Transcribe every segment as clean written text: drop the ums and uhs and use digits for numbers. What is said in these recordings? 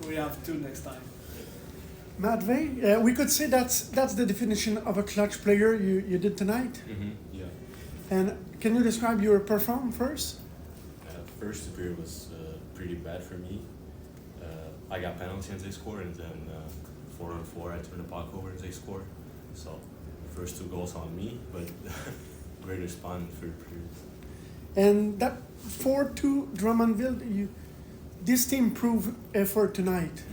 we have two next time. Matvey, we could say that's the definition of a clutch player you did tonight. Mm-hmm. Yeah. And can you describe your performance first? First period was pretty bad for me. I got penalty and they scored, and then 4-on-4 I turned the puck over and they scored. So the first two goals on me, but great response for the period. And that 4-2 Drummondville, this team proved effort tonight.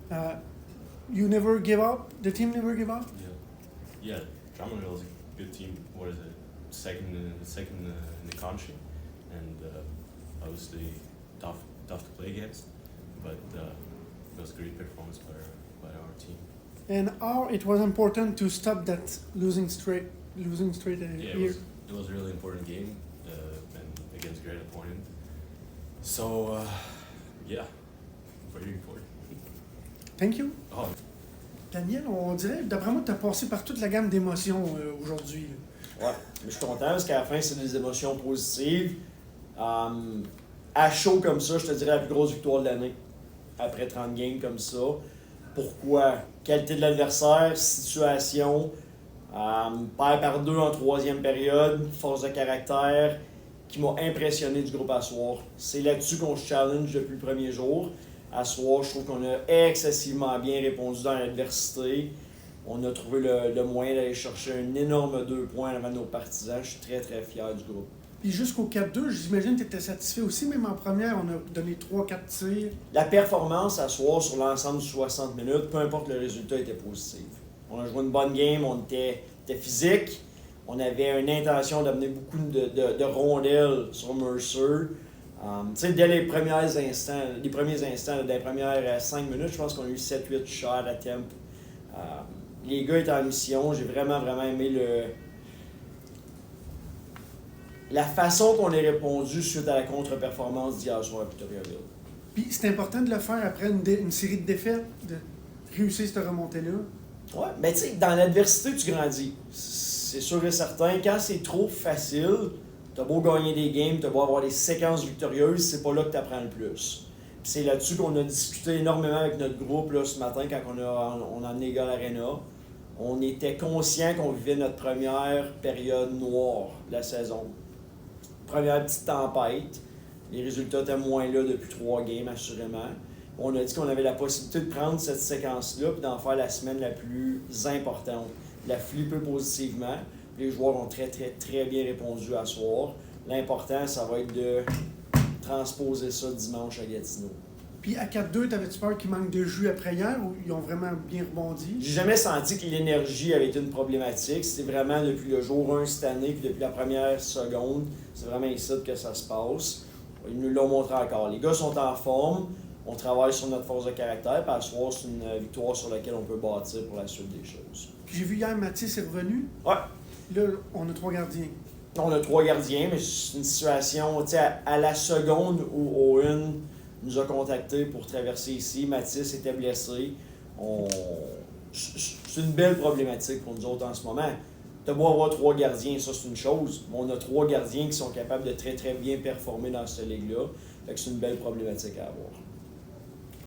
Mm-hmm. You never give up? The team never give up? Yeah. Drummondville is a good team. What is it? Second in the country, and obviously tough to play against. But it was a great performance by our team. And how it was important to stop that losing straight here? It was a really important game and against a great opponent. So very important. Thank you. Oh. Daniel, on dirait, d'après moi, tu as passé par toute la gamme d'émotions aujourd'hui. Ouais, mais je suis content parce qu'à la fin, c'est des émotions positives. À chaud comme ça, je te dirais la plus grosse victoire de l'année. Après 30 games comme ça. Pourquoi? Qualité de l'adversaire, situation, perd par 2 en troisième période, force de caractère qui m'a impressionné du groupe à soir. C'est là-dessus qu'on se challenge depuis le premier jour. À soir, je trouve qu'on a excessivement bien répondu dans l'adversité. On a trouvé le moyen d'aller chercher un énorme 2 points avant nos partisans. Je suis très, très fier du groupe. Puis jusqu'au 4-2, j'imagine que tu étais satisfait aussi, même en première, on a donné 3-4 tirs. La performance à soir sur l'ensemble de 60 minutes, peu importe le résultat, était positive. On a joué une bonne game, on était physique, on avait une intention d'amener beaucoup de rondelles sur Mercer. Dès les premiers instants, dans les premières 5 minutes, je pense qu'on a eu 7-8 shots à temp. Les gars étaient en mission, j'ai vraiment aimé la façon qu'on a répondu suite à la contre-performance d'hier soir à Victoriaville. Puis c'est important de le faire après une série de défaites, de réussir cette remontée-là. Ouais, mais tu sais, dans l'adversité, tu grandis. C'est sûr et certain. Quand c'est trop facile, t'as beau gagner des games, t'as beau avoir des séquences victorieuses, c'est pas là que t'apprends le plus. Puis c'est là-dessus qu'on a discuté énormément avec notre groupe là, ce matin quand on a emmené Gall Arena. On était conscient qu'on vivait notre première période noire de la saison. Première petite tempête. Les résultats étaient moins là depuis 3 games, assurément. On a dit qu'on avait la possibilité de prendre cette séquence-là et d'en faire la semaine la plus importante. La flipper positivement. Les joueurs ont très bien répondu à soir. L'important, ça va être de transposer ça dimanche à Gatineau. Puis à 4-2, t'avais-tu peur qu'il manque de jus après hier ou ils ont vraiment bien rebondi? J'ai jamais senti que l'énergie avait été une problématique. C'était vraiment depuis le jour 1 cette année, puis depuis la première seconde, c'est vraiment ici que ça se passe. Ils nous l'ont montré encore. Les gars sont en forme, on travaille sur notre force de caractère, puis à ce soir, c'est une victoire sur laquelle on peut bâtir pour la suite des choses. Puis j'ai vu hier, Mathis est revenu. Ouais. Là, on a 3 gardiens. On a 3 gardiens, mais c'est une situation, tu sais, à la seconde où Owen nous a contactés pour traverser ici. Mathis était blessé. C'est une belle problématique pour nous autres en ce moment. T'as beau avoir 3 gardiens, ça c'est une chose, mais on a 3 gardiens qui sont capables de très bien performer dans cette ligue-là. Fait que c'est une belle problématique à avoir.